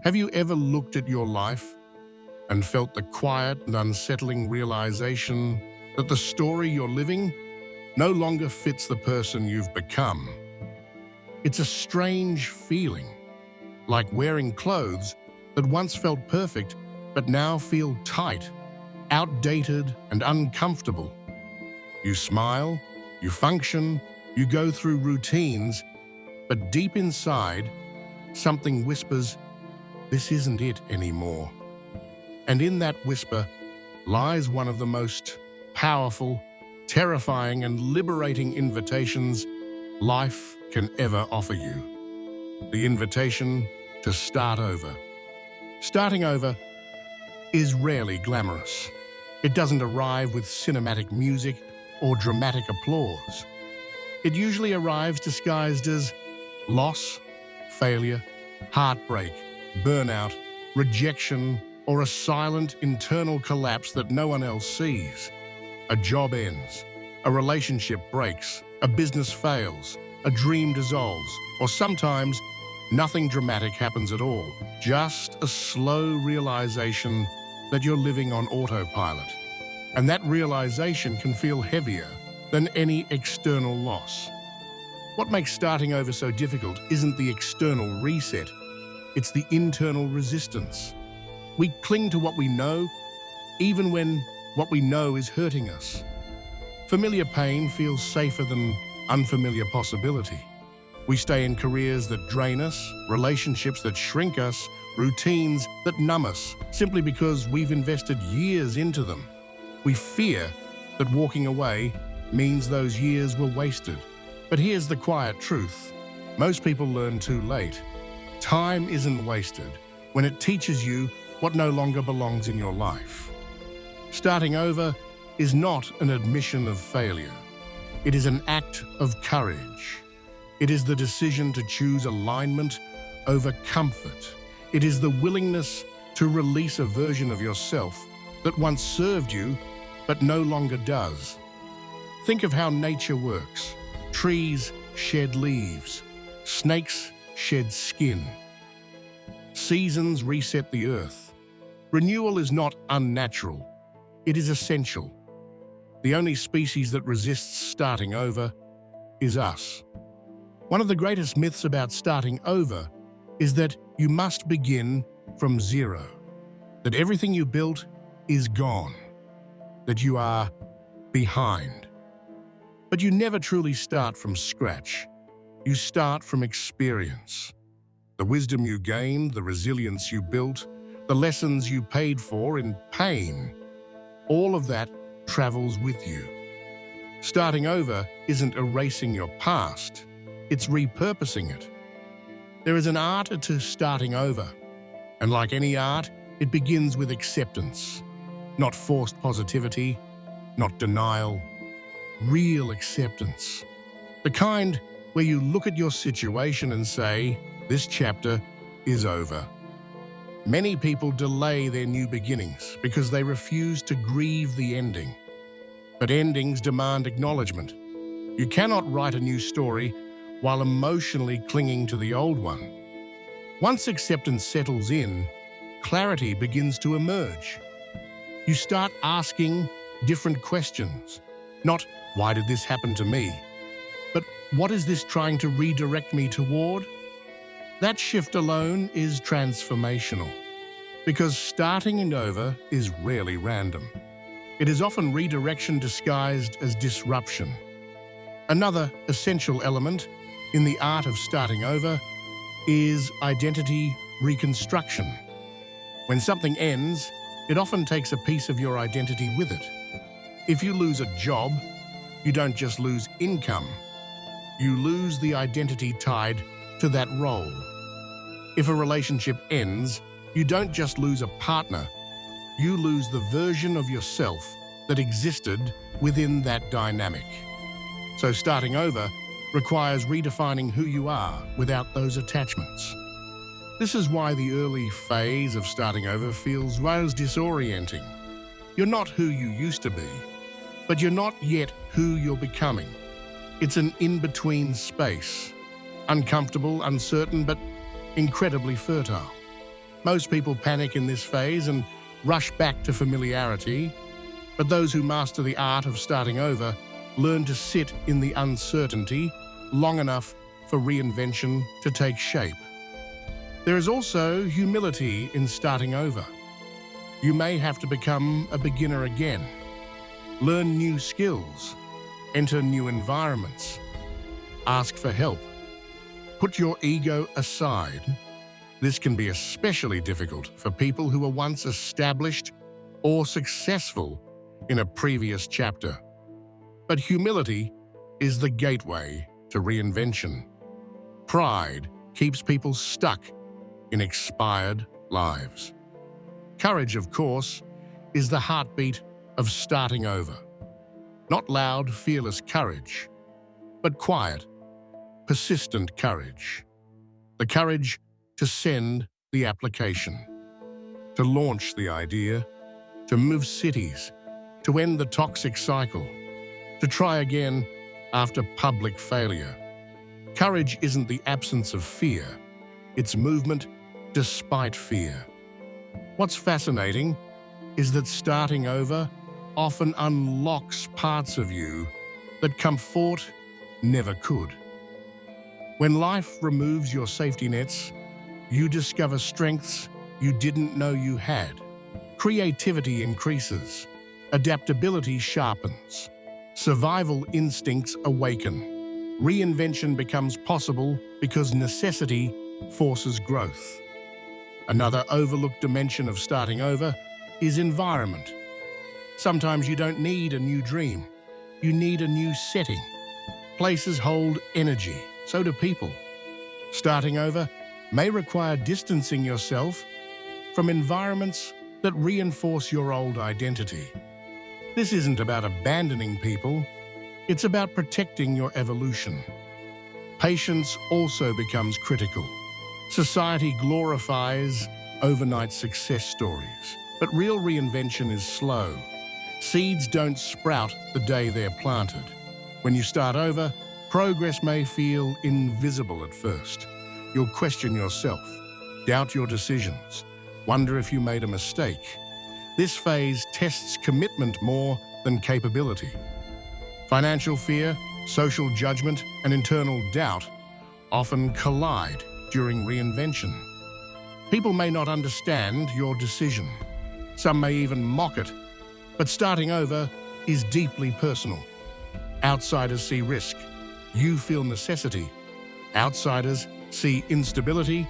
Have you ever looked at your life and felt the quiet and unsettling realization that the story you're living no longer fits the person you've become? It's a strange feeling, like wearing clothes that once felt perfect but now feel tight, outdated, and uncomfortable. You smile, you function, you go through routines, but deep inside, something whispers, "This isn't it anymore." And in that whisper lies one of the most powerful, terrifying, and liberating invitations life can ever offer you. The invitation to start over. Starting over is rarely glamorous. It doesn't arrive with cinematic music or dramatic applause. It usually arrives disguised as loss, failure, heartbreak, burnout, rejection, or a silent internal collapse that no one else sees. A job ends, a relationship breaks, a business fails, a dream dissolves, or sometimes nothing dramatic happens at all. Just a slow realization that you're living on autopilot. And that realization can feel heavier than any external loss. What makes starting over so difficult isn't the external reset, it's the internal resistance. We cling to what we know, even when what we know is hurting us. Familiar pain feels safer than unfamiliar possibility. We stay in careers that drain us, relationships that shrink us, routines that numb us, simply because we've invested years into them. We fear that walking away means those years were wasted. But here's the quiet truth. Most people learn too late. Time isn't wasted when it teaches you what no longer belongs in your life. Starting over is not an admission of failure. It is an act of courage. It is the decision to choose alignment over comfort. It is the willingness to release a version of yourself that once served you but no longer does. Think of how nature works. Trees shed leaves. Snakes shed skin. Seasons reset the earth. Renewal is not unnatural. It is essential. The only species that resists starting over is us. One of the greatest myths about starting over is that you must begin from zero, that everything you built is gone, that you are behind. But you never truly start from scratch. You start from experience. The wisdom you gained, the resilience you built, the lessons you paid for in pain, all of that travels with you. Starting over isn't erasing your past, it's repurposing it. There is an art to starting over, and like any art, it begins with acceptance. Not forced positivity, not denial, real acceptance. The kind where you look at your situation and say, "This chapter is over." Many people delay their new beginnings because they refuse to grieve the ending. But endings demand acknowledgement. You cannot write a new story while emotionally clinging to the old one. Once acceptance settles in, clarity begins to emerge. You start asking different questions. Not, "Why did this happen to me?" but "What is this trying to redirect me toward?" That shift alone is transformational, because starting over is rarely random. It is often redirection disguised as disruption. Another essential element in the art of starting over is identity reconstruction. When something ends, it often takes a piece of your identity with it. If you lose a job, you don't just lose income. You lose the identity tied to that role. If a relationship ends, you don't just lose a partner, you lose the version of yourself that existed within that dynamic. So starting over requires redefining who you are without those attachments. This is why the early phase of starting over feels disorienting. You're not who you used to be, but you're not yet who you're becoming. It's an in-between space, uncomfortable, uncertain, but incredibly fertile. Most people panic in this phase and rush back to familiarity, but those who master the art of starting over learn to sit in the uncertainty long enough for reinvention to take shape. There is also humility in starting over. You may have to become a beginner again, learn new skills, enter new environments, ask for help, put your ego aside. This can be especially difficult for people who were once established or successful in a previous chapter. But humility is the gateway to reinvention. Pride keeps people stuck in expired lives. Courage, of course, is the heartbeat of starting over. Not loud, fearless courage, but quiet, persistent courage. The courage to send the application, to launch the idea, to move cities, to end the toxic cycle, to try again after public failure. Courage isn't the absence of fear, it's movement despite fear. What's fascinating is that starting over often unlocks parts of you that comfort never could. When life removes your safety nets, you discover strengths you didn't know you had. Creativity increases, adaptability sharpens, survival instincts awaken. Reinvention becomes possible because necessity forces growth. Another overlooked dimension of starting over is environment. Sometimes you don't need a new dream, you need a new setting. Places hold energy, so do people. Starting over may require distancing yourself from environments that reinforce your old identity. This isn't about abandoning people, it's about protecting your evolution. Patience also becomes critical. Society glorifies overnight success stories, but real reinvention is slow. Seeds don't sprout the day they're planted. When you start over, progress may feel invisible at first. You'll question yourself, doubt your decisions, wonder if you made a mistake. This phase tests commitment more than capability. Financial fear, social judgment, and internal doubt often collide during reinvention. People may not understand your decision. Some may even mock it, but starting over is deeply personal. Outsiders see risk. You feel necessity. Outsiders see instability.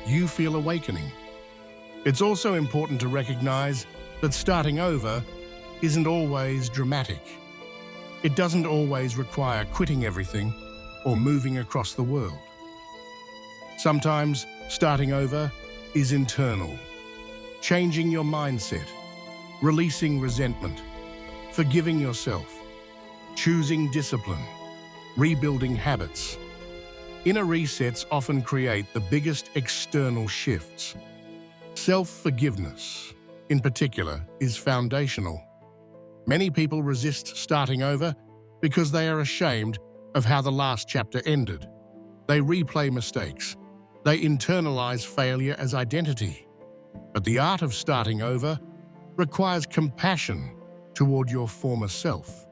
You feel awakening. It's also important to recognize that starting over isn't always dramatic. It doesn't always require quitting everything or moving across the world. Sometimes starting over is internal, changing your mindset, releasing resentment, forgiving yourself, choosing discipline, rebuilding habits. Inner resets often create the biggest external shifts. Self-forgiveness, in particular, is foundational. Many people resist starting over because they are ashamed of how the last chapter ended. They replay mistakes. They internalize failure as identity. But the art of starting over requires compassion toward your former self.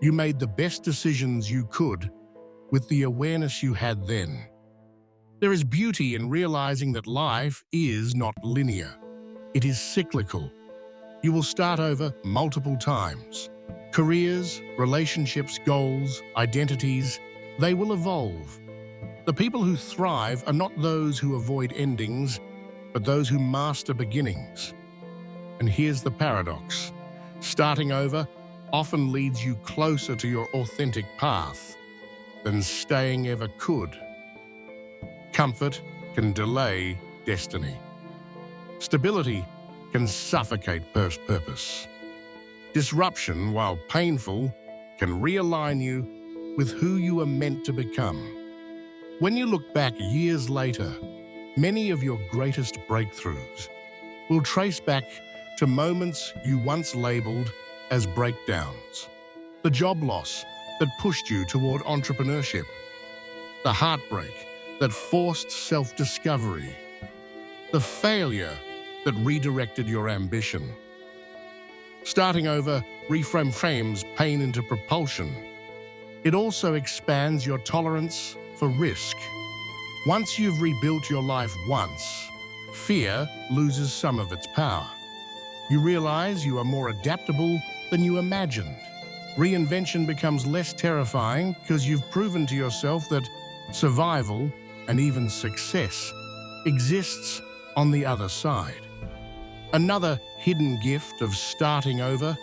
You made the best decisions you could with the awareness you had then. There is beauty in realizing that life is not linear. It is cyclical. You will start over multiple times. Careers, relationships, goals, identities, they will evolve. The people who thrive are not those who avoid endings, but those who master beginnings. And here's the paradox. Starting over often leads you closer to your authentic path than staying ever could. Comfort can delay destiny. Stability can suffocate purpose. Disruption, while painful, can realign you with who you are meant to become. When you look back years later, many of your greatest breakthroughs will trace back to moments you once labeled as breakdowns. The job loss that pushed you toward entrepreneurship. The heartbreak that forced self-discovery. the failure that redirected your ambition. Starting over reframes pain into propulsion. It also expands your tolerance for risk. Once you've rebuilt your life once, fear loses some of its power. You realize you are more adaptable than you imagined. Reinvention becomes less terrifying because you've proven to yourself that survival and even success exists on the other side. Another hidden gift of starting over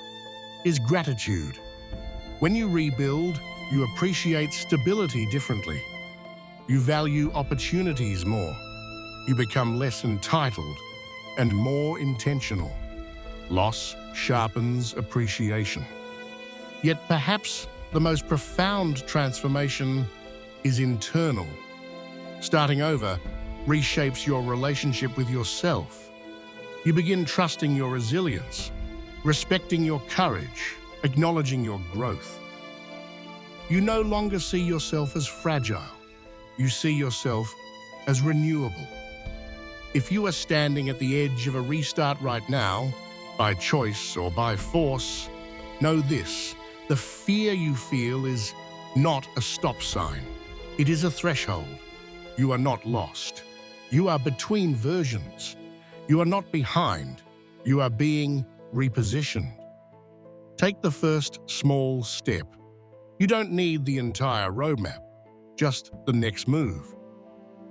is gratitude. When you rebuild, you appreciate stability differently. You value opportunities more. You become less entitled and more intentional. Loss sharpens appreciation. Yet perhaps the most profound transformation is internal. Starting over reshapes your relationship with yourself. You begin trusting your resilience, respecting your courage, acknowledging your growth. You no longer see yourself as fragile. You see yourself as renewable. If you are standing at the edge of a restart right now, by choice or by force, know this: the fear you feel is not a stop sign. It is a threshold. You are not lost. You are between versions. You are not behind. You are being repositioned. Take the first small step. You don't need the entire roadmap, just the next move.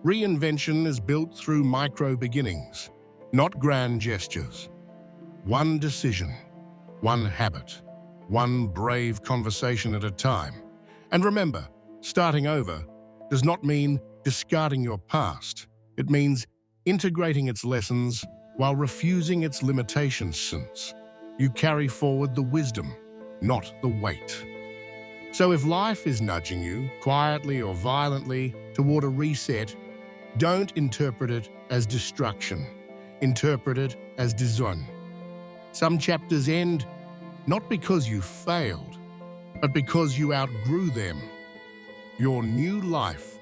Reinvention is built through micro beginnings, not grand gestures. One decision, one habit, one brave conversation at a time. And remember, starting over does not mean discarding your past. It means integrating its lessons while refusing its limitations. You carry forward the wisdom, not the weight. So if life is nudging you, quietly or violently, toward a reset, don't interpret it as destruction. Interpret it as design. Some chapters end not because you failed, but because you outgrew them. Your new life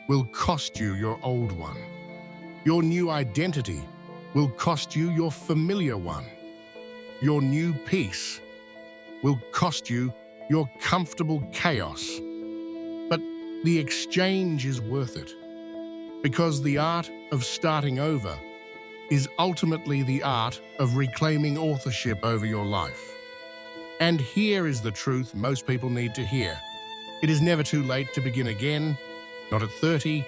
will cost you your old one. Your new identity will cost you your familiar one. Your new peace will cost you your comfortable chaos. But the exchange is worth it, because the art of starting over is ultimately the art of reclaiming authorship over your life. And here is the truth most people need to hear. It is never too late to begin again, not at 30,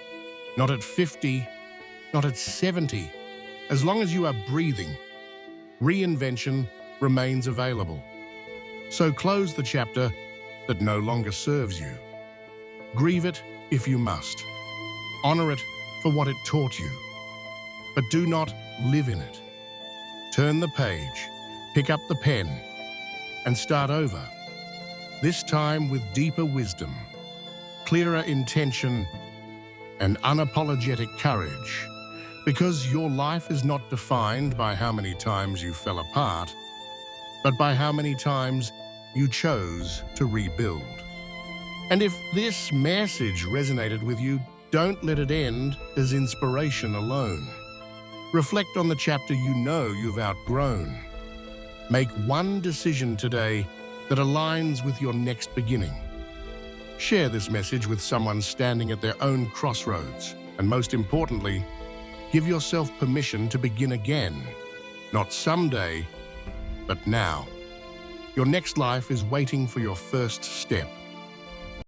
not at 50, not at 70. As long as you are breathing, reinvention remains available. So close the chapter that no longer serves you. Grieve it if you must. Honor it for what it taught you. But do not live in it. Turn the page, pick up the pen, and start over. This time with deeper wisdom, clearer intention, and unapologetic courage. Because your life is not defined by how many times you fell apart, but by how many times you chose to rebuild. And if this message resonated with you, don't let it end as inspiration alone. Reflect on the chapter you know you've outgrown. Make one decision today that aligns with your next beginning. Share this message with someone standing at their own crossroads. And most importantly, give yourself permission to begin again. Not someday, but now. Your next life is waiting for your first step.